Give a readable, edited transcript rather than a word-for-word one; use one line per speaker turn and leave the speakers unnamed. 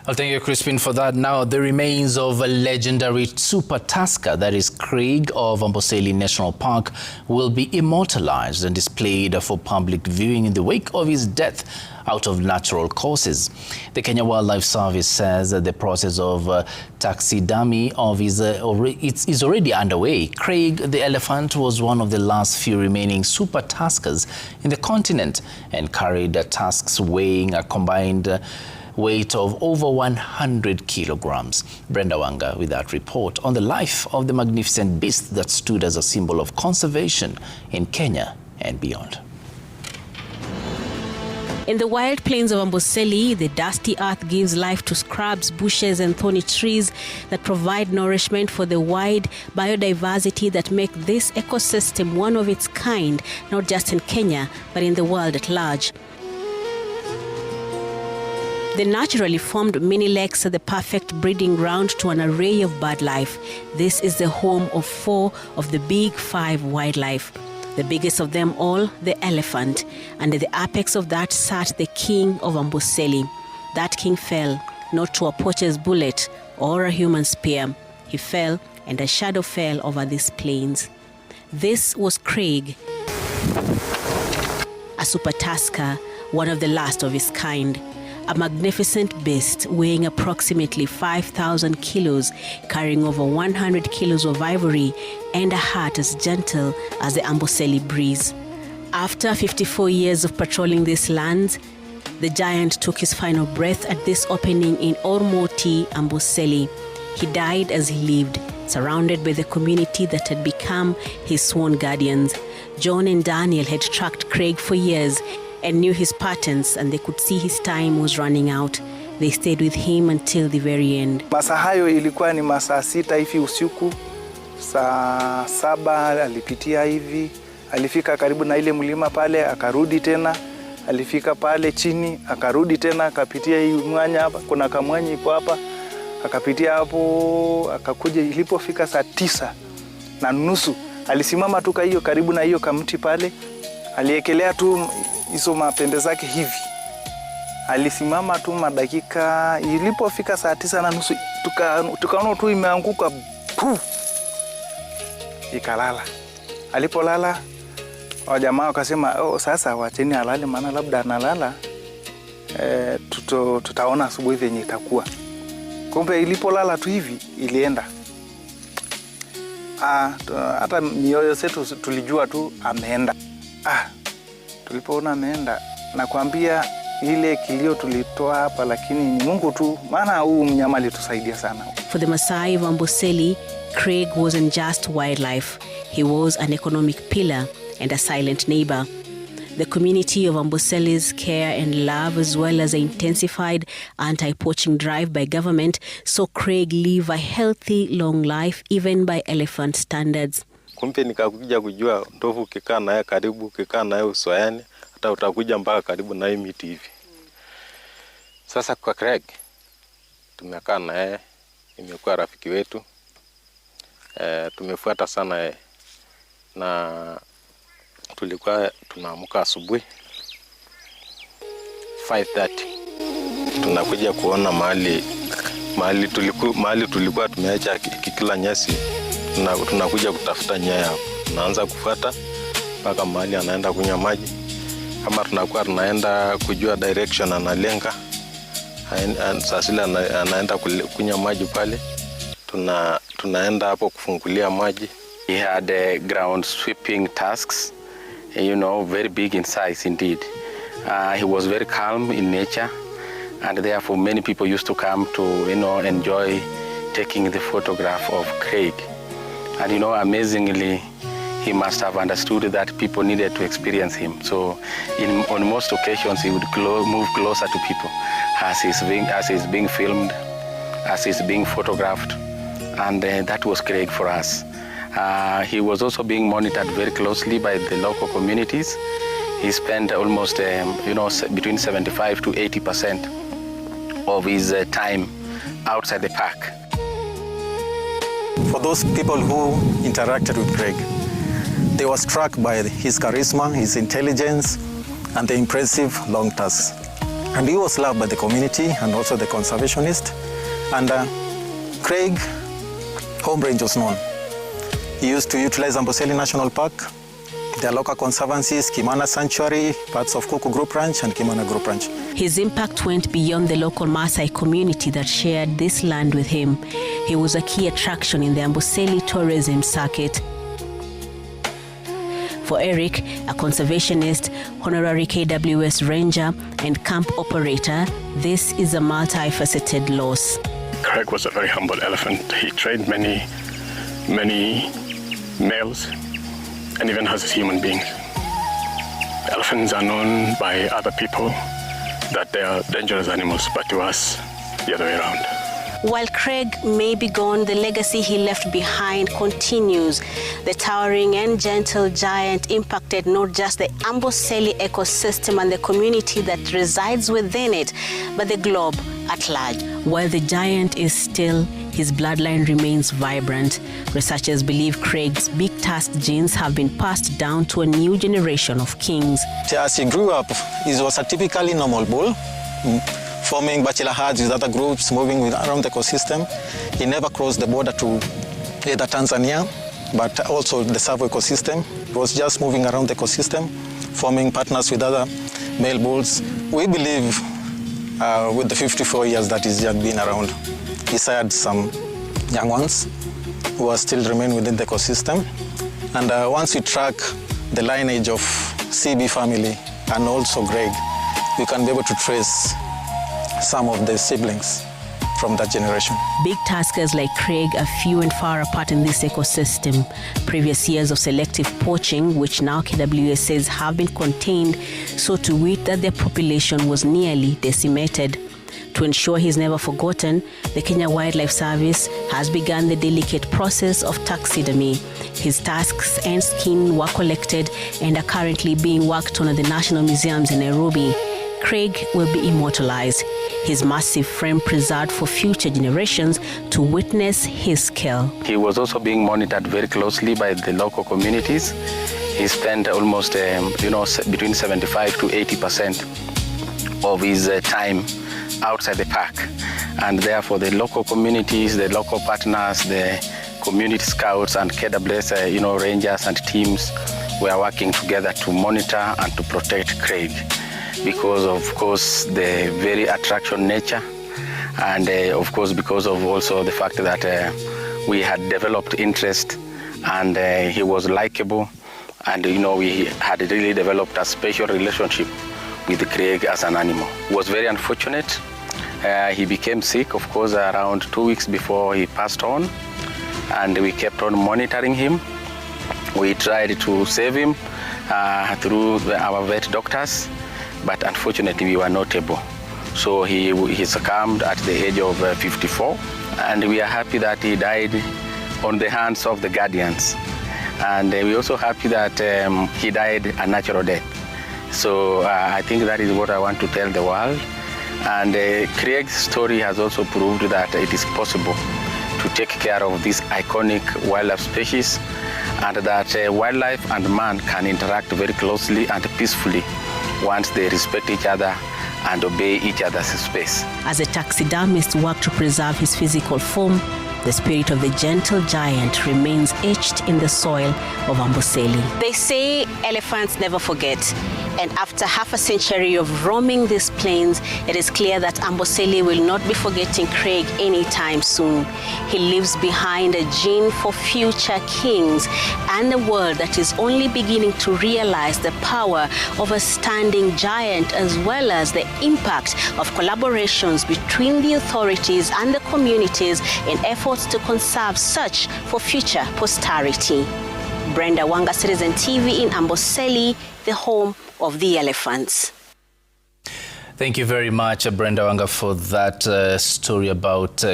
Well, thank you, Crispin, for that. Now, the remains of a legendary super tusker, that is Craig of Amboseli National Park, will be immortalized and displayed for public viewing in the wake of his death out of natural causes. The Kenya Wildlife Service says that the process of taxidermy is already underway. Craig the elephant was one of the last few remaining super tuskers in the continent and carried tusks weighing a combined weight of over 100 kilograms. Brenda Wanga with that report on the life of the magnificent beast that stood as a symbol of conservation in Kenya and beyond.
In the wild plains of Amboseli, the dusty earth gives life to scrubs, bushes and thorny trees that provide nourishment for the wide biodiversity that make this ecosystem one of its kind, not just in Kenya, but in the world at large. The naturally formed mini lakes are the perfect breeding ground to an array of bird life. This is the home of 4 of the big 5 wildlife. The biggest of them all, the elephant. And at the apex of that sat the king of Amboseli. That king fell, not to a poacher's bullet or a human spear. He fell, and a shadow fell over these plains. This was Craig, a super tusker, one of the last of his kind. A magnificent beast weighing approximately 5,000 kilos, carrying over 100 kilos of ivory and a heart as gentle as the Amboseli breeze. After 54 years of patrolling these lands, the giant took his final breath at this opening in Ormoti, Amboseli. He died as he lived, surrounded by the community that had become his sworn guardians. John and Daniel had tracked Craig for years and knew his patterns, and they could see his time was running out. They stayed with him until the very end.
Masaa hayo ilikuwa ni masaa 6 hivi usiku. Saa 7 alipitia hivi. Alifika karibu na ile mlima pale, akarudi tena. Alifika pale chini, akarudi tena, akapitia hii mwanya hapa. Kuna kamwanya iko hapa. Akapitia hapo, akakuja ilipofika saa 9:30. Alisimama tu hiyo karibu na hiyo kamti pale. Aliekelea tu hizo mapembe zake hivi. Alisimama tu madakika, ilipofika saa 9:30 tukaona tu imeanguka, ikalala. Alipolala, wajamaa wakasema, sasa wacheni alale, maana labda analala tutaona asubuhi venye itakuwa. Kumbe ilipolala tu hivi ilienda. Hata mioyo yetu tulijua tu ameenda. Tulipoona ameenda, nakwambia ile kilio tulitoa hapa, lakini ni Mungu tu, maana huu mnyama alitusaidia sana.
For the Maasai of Amboseli, Craig wasn't just wildlife. He was an economic pillar and a silent neighbor. The community of Amboseli's care and love, as well as the intensified anti-poaching drive by government, saw Craig live a healthy, long life, even by elephant standards.
Kumbe nikakuja kujua ndovu ukikaa naye karibu, ukikaa naye usoyani, hata utakuja mpaka karibu na hii miti hivi. Sasa kwa Craig tumekaa naye, imekuwa rafiki wetu. Tumefuata sana yeye. Na tulikuwa tunaamka asubuhi 5:30. Tunakuja kuona mahali tulikuwa tumeacha kikila nyasi. Tunakuja kutafuta nyaya hapo. Tunaanza kufuata mpaka mahali anaenda kunywa maji. Kama tunakuwa tunaenda kujua direction analenga, sasa ile anaenda kunywa maji pale, tunaenda hapo kufungulia maji.
He had ground sweeping tusks, very big in size indeed. He was very calm in nature, and therefore many people used to come to enjoy taking the photograph of Craig. And amazingly, he must have understood that people needed to experience him. So on most occasions, he would move closer to people as he's being filmed, as he's being photographed. And that was Craig for us. He was also being monitored very closely by the local communities. He spent almost, between 75% to 80% of his time outside the park.
For those people who interacted with Craig, they were struck by his charisma, his intelligence, and the impressive long tusks. And he was loved by the community and also the conservationists. And Craig, home range was known. He used to utilize Amboseli National Park, their local conservancies, Kimana Sanctuary, parts of Kuku Group Ranch and Kimana Group Ranch.
His impact went beyond the local Maasai community that shared this land with him. He was a key attraction in the Amboseli tourism circuit. For Eric, a conservationist, honorary KWS ranger, and camp operator, this is a multifaceted loss.
Craig was a very humble elephant. He trained many males and even has human beings. Elephants are known by other people that they are dangerous animals, but to us, the other way around.
While Craig may be gone, the legacy he left behind continues. The towering and gentle giant impacted not just the Amboseli ecosystem and the community that resides within it, but the globe at large. While the giant is still, his bloodline remains vibrant. Researchers believe Craig's big tusk genes have been passed down to a new generation of kings.
As he grew up, he was a typically normal bull, forming bachelor herds with other groups, moving around the ecosystem. He never crossed the border to either Tanzania, but also the Savo ecosystem. He was just moving around the ecosystem, forming partners with other male bulls. We believe with the 54 years that he's just been around, he sired some young ones who are still remain within the ecosystem. And once we track the lineage of CB family and also Greg, we can be able to trace some of the siblings from that generation.
Big tuskers like Craig are few and far apart in this ecosystem. Previous years of selective poaching, which now KWS says have been contained, so to wit that their population was nearly decimated. To ensure he's never forgotten, the Kenya Wildlife Service has begun the delicate process of taxidermy. His tusks and skin were collected and are currently being worked on at the National Museums in Nairobi. Craig will be immortalized, his massive frame preserved for future generations to witness his skill.
He was also being monitored very closely by the local communities. He spent almost, between 75 to 80% of his time outside the park. And therefore the local communities, the local partners, the community scouts and KWS, rangers and teams were working together to monitor and to protect Craig, because of course the very attraction nature, and of course because of also the fact that we had developed interest, and he was likable, and we had really developed a special relationship with Craig as an animal. It was very unfortunate. He became sick, of course, around 2 weeks before he passed on, and we kept on monitoring him. We tried to save him through our vet doctors, but unfortunately we were not able. So he succumbed at the age of 54, and we are happy that he died on the hands of the guardians. And we're also happy that he died a natural death. So I think that is what I want to tell the world. And Craig's story has also proved that it is possible to take care of this iconic wildlife species, and that wildlife and man can interact very closely and peacefully once they respect each other and obey each other's space.
As a taxidermist worked to preserve his physical form, the spirit of the gentle giant remains etched in the soil of Amboseli. They say elephants never forget, and after half a century of roaming these plains, it is clear that Amboseli will not be forgetting Craig anytime soon. He leaves behind a gene for future kings and a world that is only beginning to realize the power of a standing giant, as well as the impact of collaborations between the authorities and the communities in efforts to conserve such for future posterity. Brenda Wanga, Citizen TV in Amboseli, the home of the elephants.
Thank you very much, Brenda Wanga, for that story about